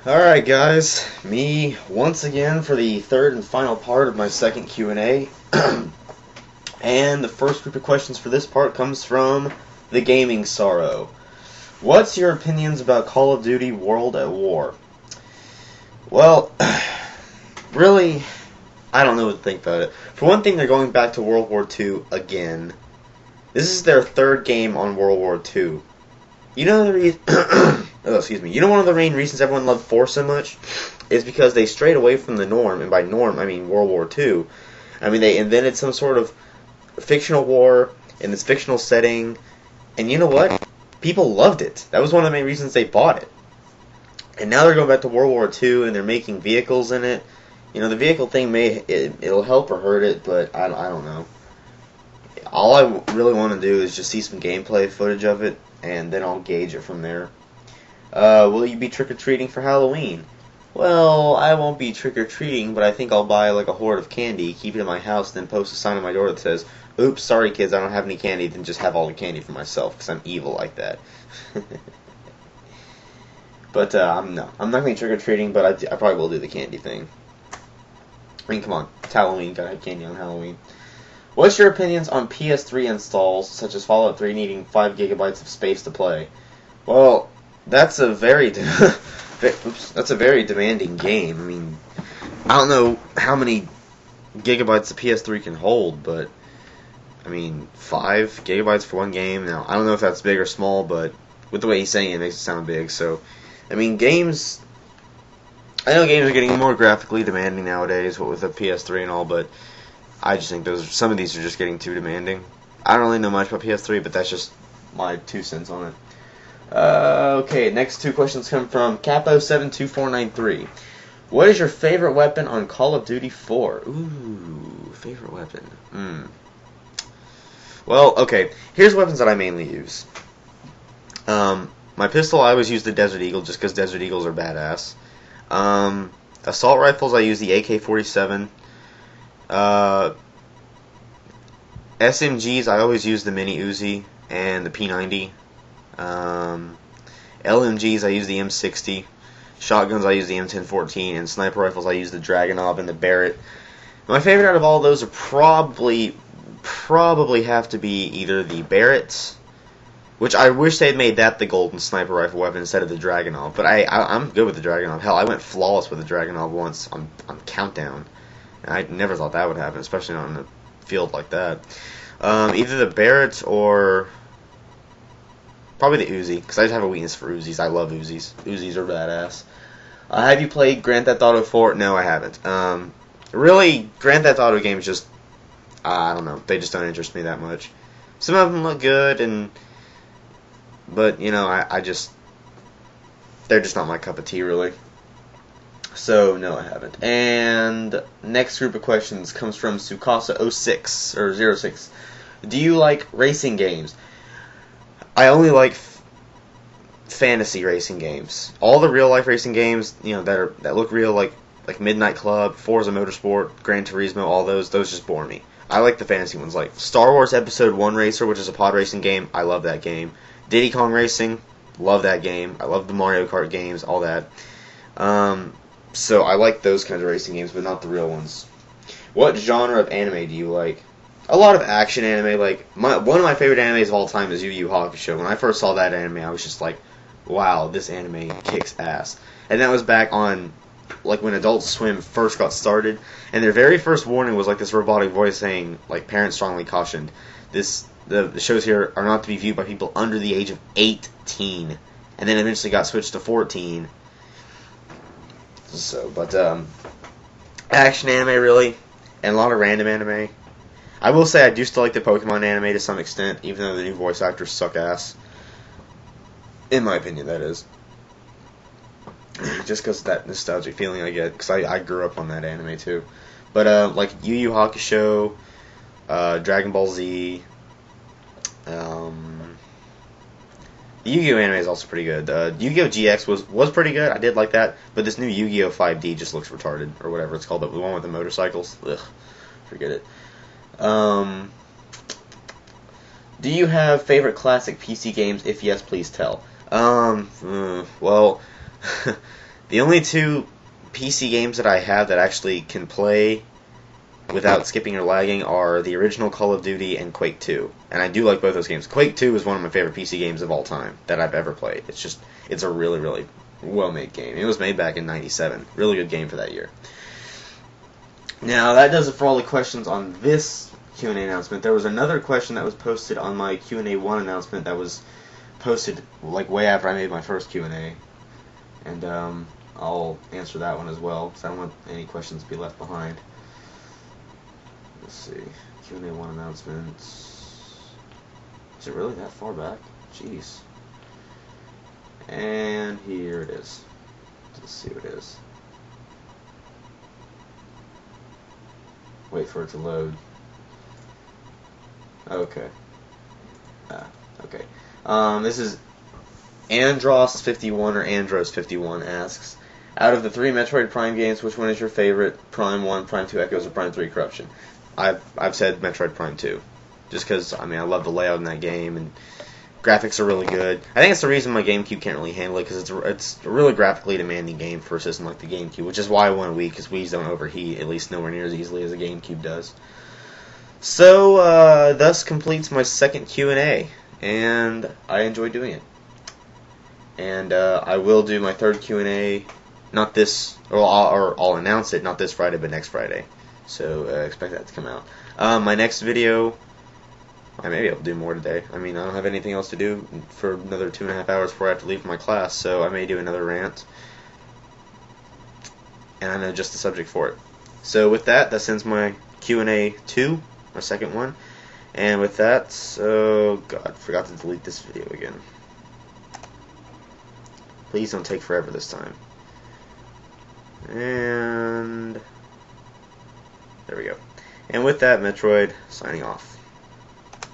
Alright guys, me once again for the third and final part of my second Q&A. And the first group of questions for this part comes from the Gaming Sorrow. What's your opinions about Call of Duty World at War? Well, really, I don't know what to think about it. For one thing, they're going back to World War II again. This is their third game on World War II. You know the reason... oh, excuse me. You know one of the main reasons everyone loved 4 so much? Is because they strayed away from the norm, and by norm, I mean World War II. I mean, they invented some sort of fictional war in this fictional setting, and you know what? People loved it. That was one of the main reasons they bought it. And now they're going back to World War II, and they're making vehicles in it. You know, the vehicle thing it'll help or hurt it, but I don't know. All I really want to do is just see some gameplay footage of it, and then I'll gauge it from there. Will you be trick-or-treating for Halloween? Well, I won't be trick-or-treating, but I think I'll buy like a hoard of candy, keep it in my house, then post a sign on my door that says, "Oops, sorry kids, I don't have any candy," then just have all the candy for myself, because I'm evil like that. But, I'm not going to be trick-or-treating, but I probably will do the candy thing. I mean, come on, it's Halloween, gotta have candy on Halloween. What's your opinions on PS3 installs, such as Fallout 3 needing 5 gigabytes of space to play? Well, that's a very that's a very demanding game. I mean, I don't know how many gigabytes the PS3 can hold, but I mean, 5 gigabytes for one game. Now, I don't know if that's big or small, but with the way he's saying it, makes it sound big. So, I mean, I know games are getting more graphically demanding nowadays, with the PS3 and all, but I just think some of these are just getting too demanding. I don't really know much about PS3, but that's just my 2 cents on it. Okay, next 2 questions come from Capo72493. What is your favorite weapon on Call of Duty 4? Ooh, favorite weapon. Well, okay, here's weapons that I mainly use. My pistol, I always use the Desert Eagle just because Desert Eagles are badass. Assault rifles, I use the AK-47. SMGs, I always use the Mini Uzi and the P90. LMGs, I use the M60. Shotguns, I use the M1014. And sniper rifles, I use the Dragunov and the Barrett. My favorite out of all of those are probably have to be either the Barrett, which I wish they had made that the golden sniper rifle weapon instead of the Dragunov. But I'm good with the Dragunov. Hell, I went flawless with the Dragunov once on Countdown. And I never thought that would happen, especially not in a field like that. Either the Barrett or probably the Uzi, because I just have a weakness for Uzis. I love Uzis. Uzis are badass. Have you played Grand Theft Auto 4? No, I haven't. Really, Grand Theft Auto games just, I don't know, they just don't interest me that much. Some of them look good, but, you know, they're just not my cup of tea, really. So, no, I haven't. And next group of questions comes from Sukasa06, or 06. Do you like racing games? I only like fantasy racing games. All the real life racing games, you know, that look real, like Midnight Club, Forza Motorsport, Gran Turismo, all those just bore me. I like the fantasy ones, like Star Wars Episode 1 Racer, which is a pod racing game. I love that game. Diddy Kong Racing, love that game. I love the Mario Kart games, all that. So I like those kinds of racing games, but not the real ones. What genre of anime do you like? A lot of action anime. Like one of my favorite animes of all time is Yu Yu Hakusho. When I first saw that anime, I was just like, wow, this anime kicks ass. And that was back on, like, when Adult Swim first got started, and their very first warning was like this robotic voice saying, like, parents strongly cautioned, the shows here are not to be viewed by people under the age of 18. And then eventually got switched to 14. So, but action anime really, and a lot of random anime. I will say I do still like the Pokemon anime to some extent, even though the new voice actors suck ass. In my opinion, that is. Just because of that nostalgic feeling I get, because I grew up on that anime too. But like Yu Yu Hakusho, Dragon Ball Z, the Yu-Gi-Oh anime is also pretty good. Yu-Gi-Oh GX was pretty good. I did like that. But this new Yu-Gi-Oh 5D just looks retarded, or whatever it's called. The one with the motorcycles. Ugh, forget it. Do you have favorite classic PC games? If yes, please tell. Well, The only two PC games that I have that actually can play without skipping or lagging are the original Call of Duty and Quake 2. And I do like both those games. Quake 2 is one of my favorite PC games of all time that I've ever played. It's a really, really well-made game. It was made back in 97. Really good game for that year. Now, that does it for all the questions on this Q&A announcement. There was another question that was posted on my Q&A 1 announcement that was posted like way after I made my first Q&A. And I'll answer that one as well, because I don't want any questions to be left behind. Let's see. Q&A 1 announcements. Is it really that far back? Jeez. And here it is. Let's see what it is. Wait for it to load. Okay. Okay. This is Andros51 or Andros51 asks, out of the 3 Metroid Prime games, which one is your favorite? Prime 1, Prime 2 Echoes, or Prime 3 Corruption? I've said Metroid Prime 2. Just because, I mean, I love the layout in that game, and graphics are really good. I think it's the reason my GameCube can't really handle it, because it's a really graphically demanding game for a system like the GameCube, which is why I want a Wii, because Wii's don't overheat, at least nowhere near as easily as a GameCube does. So, thus completes my second Q&A, and I enjoyed doing it. And I will do my third Q&A, not this, or I'll announce it, not this Friday, but next Friday. So expect that to come out. My next video, I may be able to do more today. I mean, I don't have anything else to do for another 2.5 hours before I have to leave for my class, so I may do another rant. And I know just the subject for it. So with that, that ends my Q&A 2, my second one. And with that, oh god, forgot to delete this video again. Please don't take forever this time. And there we go. And with that, Metroid signing off.